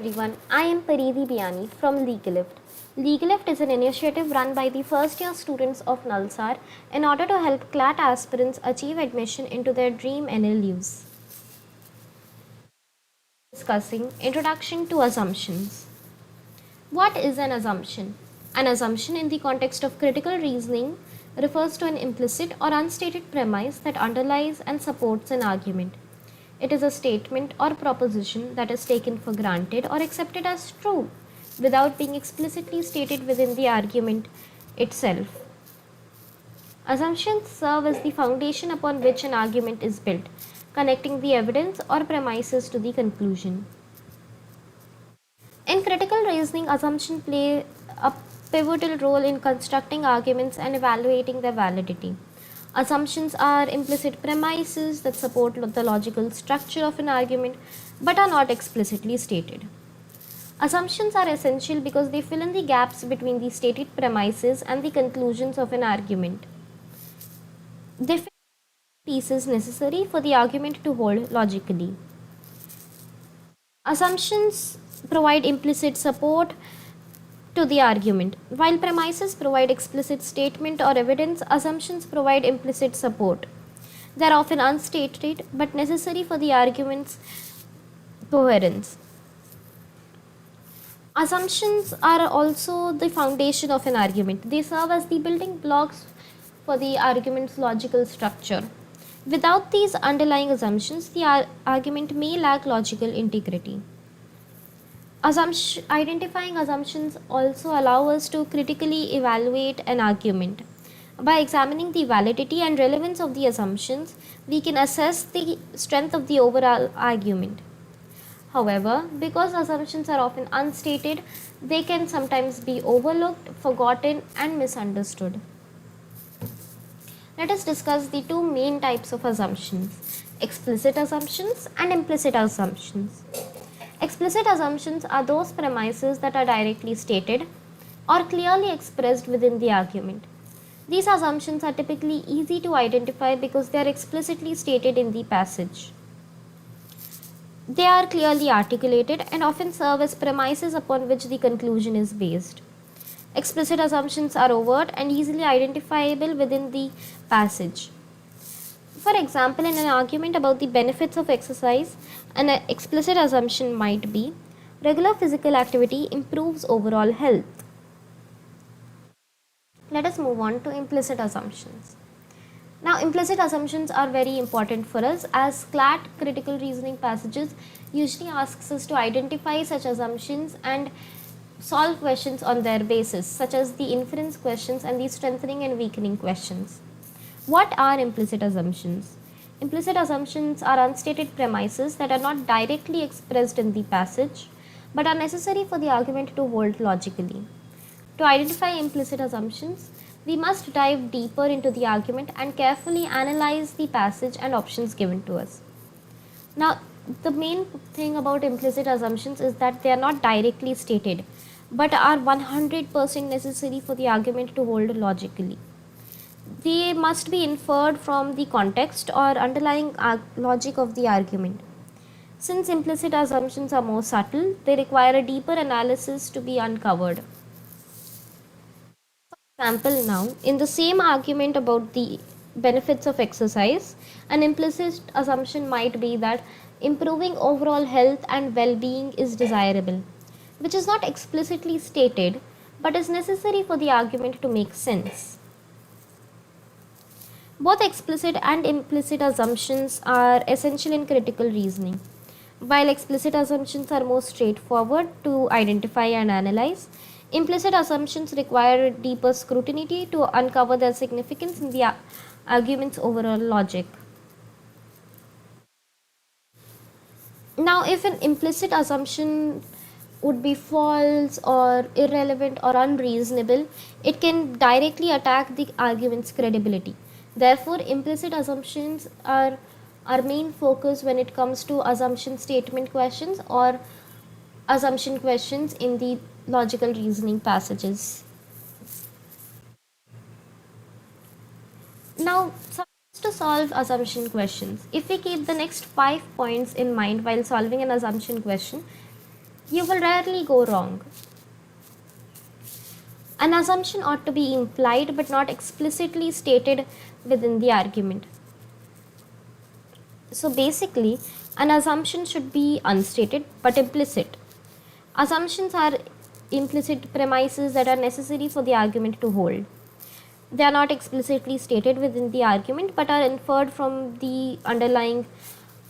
Everyone, I am Paridi Biani from LegaLift. LegaLift is an initiative run by the first year students of NALSAR in order to help CLAT aspirants achieve admission into their dream NLUs. Discussing Introduction to Assumptions. What is an assumption? An assumption in the context of critical reasoning refers to an implicit or unstated premise that underlies and supports an argument. It is a statement or proposition that is taken for granted or accepted as true without being explicitly stated within the argument itself. Assumptions serve as the foundation upon which an argument is built, connecting the evidence or premises to the conclusion. In critical reasoning, assumptions play a pivotal role in constructing arguments and evaluating their validity. Assumptions are implicit premises that support the logical structure of an argument but are not explicitly stated. Assumptions are essential because they fill in the gaps between the stated premises and the conclusions of an argument. They fill the pieces necessary for the argument to hold logically. Assumptions provide implicit support to the argument. While premises provide explicit statement or evidence, assumptions provide implicit support. They are often unstated but necessary for the argument's coherence. Assumptions are also the foundation of an argument. They serve as the building blocks for the argument's logical structure. Without these underlying assumptions, the argument may lack logical integrity. Identifying assumptions also allow us to critically evaluate an argument. By examining the validity and relevance of the assumptions, we can assess the strength of the overall argument. However, because assumptions are often unstated, they can sometimes be overlooked, forgotten, and misunderstood. Let us discuss the two main types of assumptions: explicit assumptions and implicit assumptions. Explicit assumptions are those premises that are directly stated or clearly expressed within the argument. These assumptions are typically easy to identify because they are explicitly stated in the passage. They are clearly articulated and often serve as premises upon which the conclusion is based. Explicit assumptions are overt and easily identifiable within the passage. For example, in an argument about the benefits of exercise, an explicit assumption might be regular physical activity improves overall health. Let us move on to implicit assumptions. Now, implicit assumptions are very important for us as CLAT critical reasoning passages usually asks us to identify such assumptions and solve questions on their basis, such as the inference questions and the strengthening and weakening questions. What are implicit assumptions? Implicit assumptions are unstated premises that are not directly expressed in the passage but are necessary for the argument to hold logically. To identify implicit assumptions, we must dive deeper into the argument and carefully analyze the passage and options given to us. Now, the main thing about implicit assumptions is that they are not directly stated but are 100% necessary for the argument to hold logically. They must be inferred from the context or underlying logic of the argument. Since implicit assumptions are more subtle, they require a deeper analysis to be uncovered. For example, now, in the same argument about the benefits of exercise, an implicit assumption might be that improving overall health and well-being is desirable, which is not explicitly stated but is necessary for the argument to make sense. Both explicit and implicit assumptions are essential in critical reasoning. While explicit assumptions are more straightforward to identify and analyze, implicit assumptions require deeper scrutiny to uncover their significance in the argument's overall logic. Now, if an implicit assumption would be false or irrelevant or unreasonable, it can directly attack the argument's credibility. Therefore, implicit assumptions are our main focus when it comes to assumption statement questions or assumption questions in the logical reasoning passages. Now, to solve assumption questions, if we keep the next 5 points in mind while solving an assumption question, You will rarely go wrong. An assumption ought to be implied but not explicitly stated within the argument. So basically, an assumption should be unstated but implicit. Assumptions are implicit premises that are necessary for the argument to hold. They are not explicitly stated within the argument but are inferred from the underlying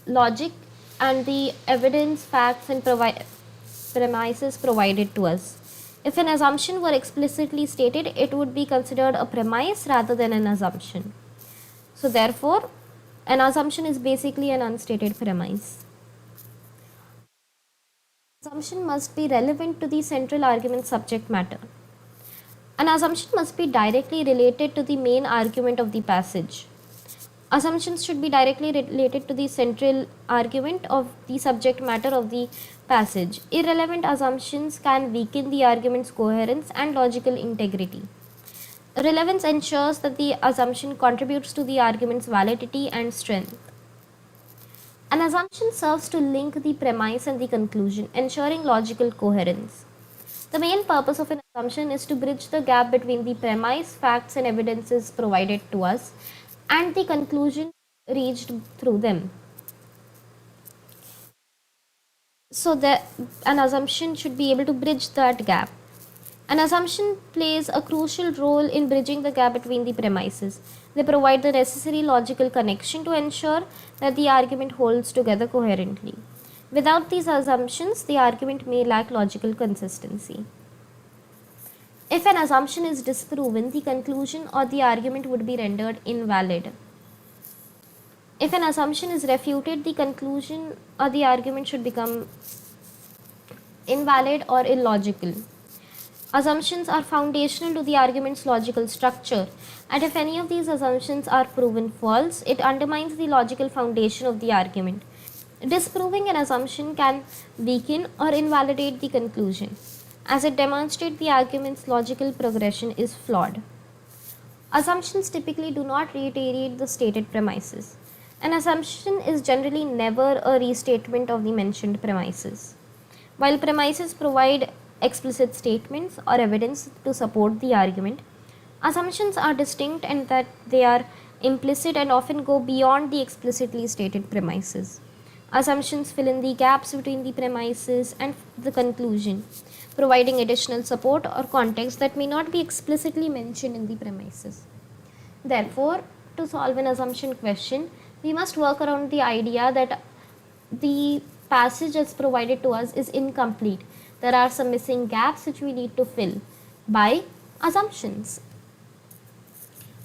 logic and the evidence, facts, and premises provided to us. If an assumption were explicitly stated, it would be considered a premise rather than an assumption. So, therefore, an assumption is basically an unstated premise. Assumption must be relevant to the central argument subject matter. An assumption must be directly related to the main argument of the passage. Assumptions should be directly related to the central argument of the subject matter of the passage. Irrelevant assumptions can weaken the argument's coherence and logical integrity. Relevance ensures that the assumption contributes to the argument's validity and strength. An assumption serves to link the premise and the conclusion, ensuring logical coherence. The main purpose of an assumption is to bridge the gap between the premise, facts, and evidences provided to us and the conclusion reached through them. So that an assumption should be able to bridge that gap. An assumption plays a crucial role in bridging the gap between the premises. They provide the necessary logical connection to ensure that the argument holds together coherently. Without these assumptions, the argument may lack logical consistency. If an assumption is disproven, the conclusion or the argument would be rendered invalid. If an assumption is refuted, the conclusion or the argument should become invalid or illogical. Assumptions are foundational to the argument's logical structure, and if any of these assumptions are proven false, it undermines the logical foundation of the argument. Disproving an assumption can weaken or invalidate the conclusion, as it demonstrates the argument's logical progression is flawed. Assumptions typically do not reiterate the stated premises. An assumption is generally never a restatement of the mentioned premises. While premises provide explicit statements or evidence to support the argument, assumptions are distinct in that they are implicit and often go beyond the explicitly stated premises. Assumptions fill in the gaps between the premises and the conclusion, providing additional support or context that may not be explicitly mentioned in the premises. Therefore, to solve an assumption question, we must work around the idea that the passage as provided to us is incomplete. There are some missing gaps which we need to fill by assumptions.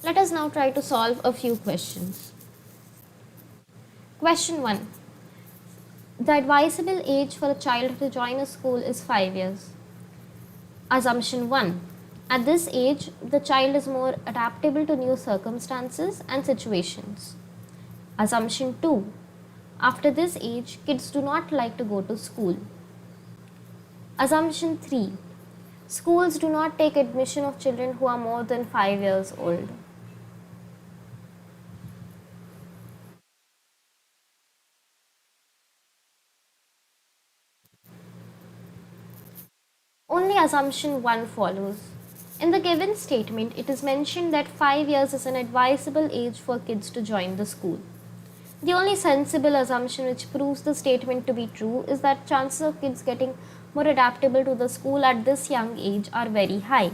Let us now try to solve a few questions. Question 1. The advisable age for a child to join a school is 5 years. Assumption 1. At this age, the child is more adaptable to new circumstances and situations. Assumption 2. After this age, kids do not like to go to school. Assumption 3. Schools do not take admission of children who are more than 5 years old. Only assumption 1 follows. In the given statement, it is mentioned that 5 years is an advisable age for kids to join the school. The only sensible assumption which proves the statement to be true is that chances of kids getting more adaptable to the school at this young age are very high.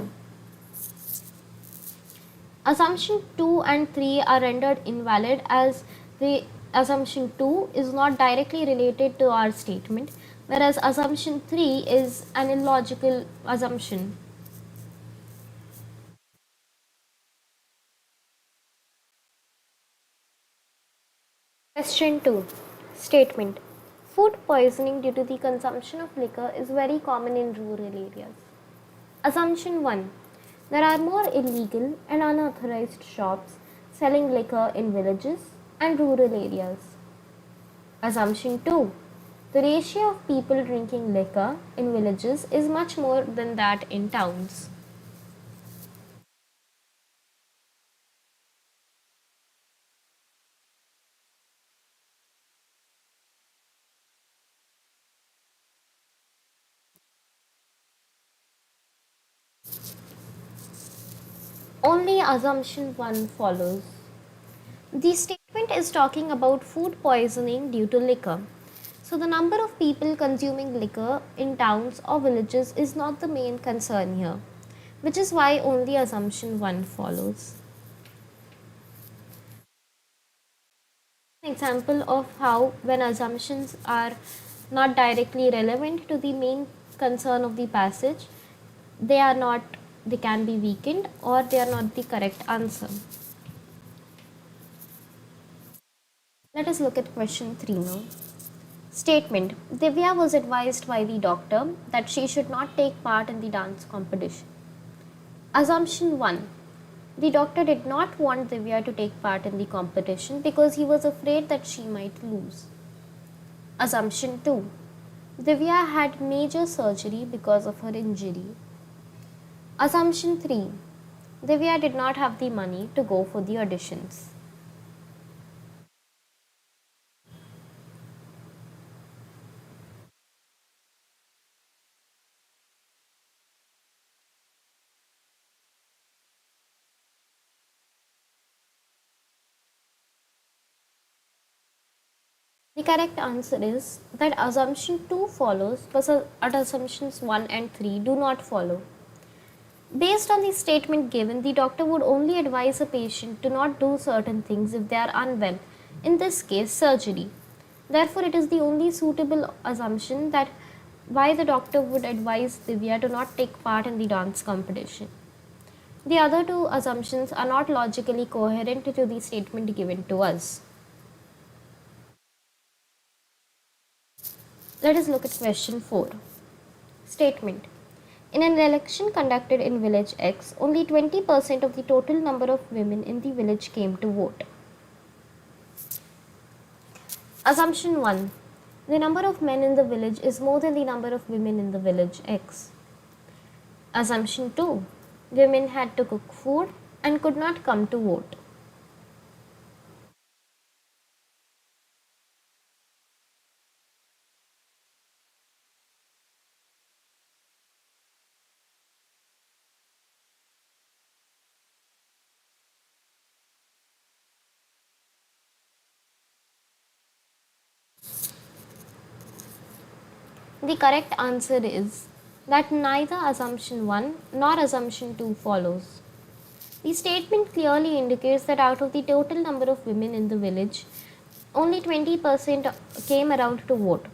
Assumption 2 and 3 are rendered invalid as the assumption 2 is not directly related to our statement, whereas assumption 3 is an illogical assumption. Question 2. Statement. Food poisoning due to the consumption of liquor is very common in rural areas. Assumption 1. There are more illegal and unauthorized shops selling liquor in villages and rural areas. Assumption 2. The ratio of people drinking liquor in villages is much more than that in towns. Only assumption 1 follows. The statement is talking about food poisoning due to liquor. So, the number of people consuming liquor in towns or villages is not the main concern here, which is why only assumption 1 follows. An example of how, when assumptions are not directly relevant to the main concern of the passage, they are not, they can be weakened or they are not the correct answer. Let us look at question 3 now. Statement: Divya was advised by the doctor that she should not take part in the dance competition. Assumption 1: the doctor did not want Divya to take part in the competition because he was afraid that she might lose. Assumption 2: Divya had major surgery because of her injury. Assumption 3: Divya did not have the money to go for the auditions. The correct answer is that assumption 2 follows, but assumptions 1 and 3 do not follow. Based on the statement given, the doctor would only advise a patient to not do certain things if they are unwell, in this case, surgery. Therefore, it is the only suitable assumption that why the doctor would advise Divya to not take part in the dance competition. The other two assumptions are not logically coherent to the statement given to us. Let us look at question 4. Statement: In an election conducted in village X, only 20% of the total number of women in the village came to vote. Assumption 1: the number of men in the village is more than the number of women in the village X. Assumption 2: women had to cook food and could not come to vote. The correct answer is that neither assumption 1 nor assumption 2 follows. The statement clearly indicates that out of the total number of women in the village, only 20% came around to vote.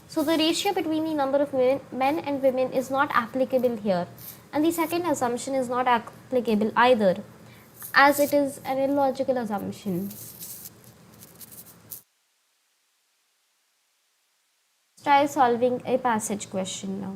So the ratio between the number of men and women is not applicable here, and the second assumption is not applicable either, as it is an illogical assumption. Let's try solving a passage question now.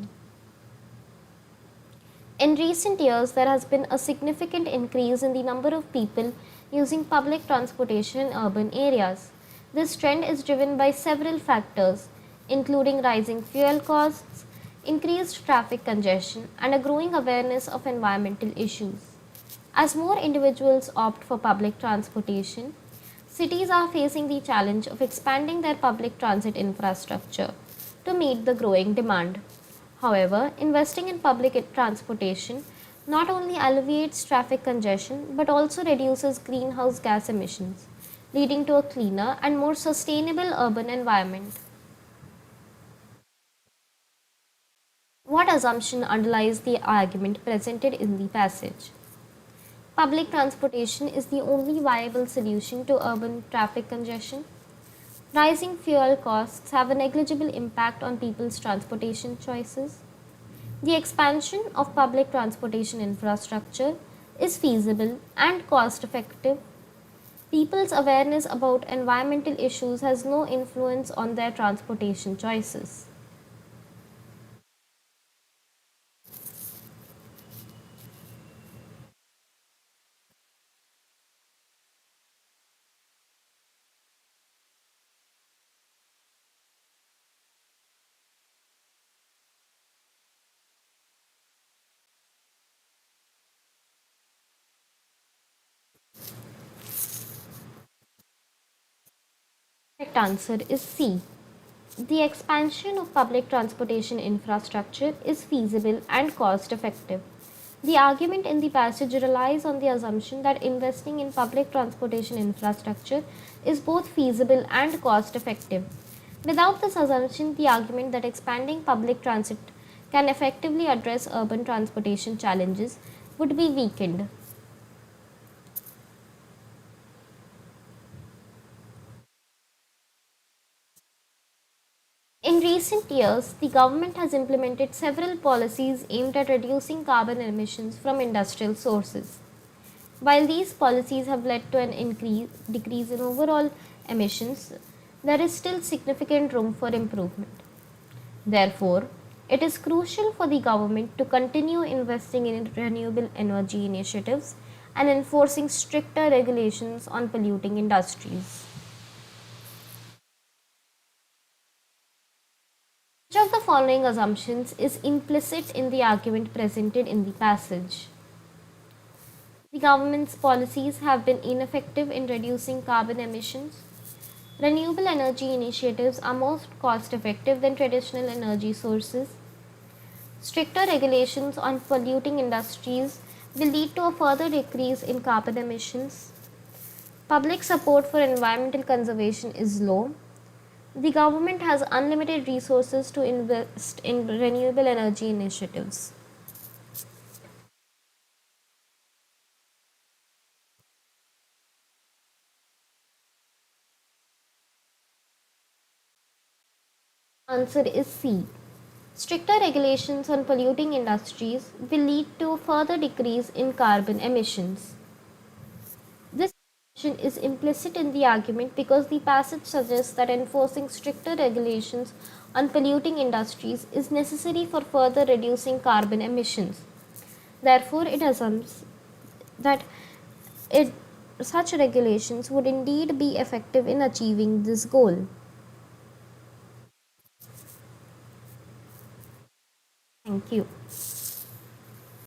In recent years, there has been a significant increase in the number of people using public transportation in urban areas. This trend is driven by several factors, including rising fuel costs, increased traffic congestion, and a growing awareness of environmental issues. As more individuals opt for public transportation, cities are facing the challenge of expanding their public transit infrastructure to meet the growing demand. However, investing in public transportation not only alleviates traffic congestion but also reduces greenhouse gas emissions, leading to a cleaner and more sustainable urban environment. What assumption underlies the argument presented in the passage? Public transportation is the only viable solution to urban traffic congestion. Rising fuel costs have a negligible impact on people's transportation choices. The expansion of public transportation infrastructure is feasible and cost effective. People's awareness about environmental issues has no influence on their transportation choices. Correct answer is C. The expansion of public transportation infrastructure is feasible and cost effective. The argument in the passage relies on the assumption that investing in public transportation infrastructure is both feasible and cost effective. Without this assumption, the argument that expanding public transit can effectively address urban transportation challenges would be weakened. In recent years, the government has implemented several policies aimed at reducing carbon emissions from industrial sources. While these policies have led to an decrease in overall emissions, there is still significant room for improvement. Therefore, it is crucial for the government to continue investing in renewable energy initiatives and enforcing stricter regulations on polluting industries. Which of the following assumptions is implicit in the argument presented in the passage? The government's policies have been ineffective in reducing carbon emissions. Renewable energy initiatives are more cost effective than traditional energy sources. Stricter regulations on polluting industries will lead to a further decrease in carbon emissions. Public support for environmental conservation is low. The government has unlimited resources to invest in renewable energy initiatives. Answer is C. Stricter regulations on polluting industries will lead to a further decrease in carbon emissions. This assumption is implicit in the argument because the passage suggests that enforcing stricter regulations on polluting industries is necessary for further reducing carbon emissions. Therefore, it assumes that it, such regulations would indeed be effective in achieving this goal. Thank you.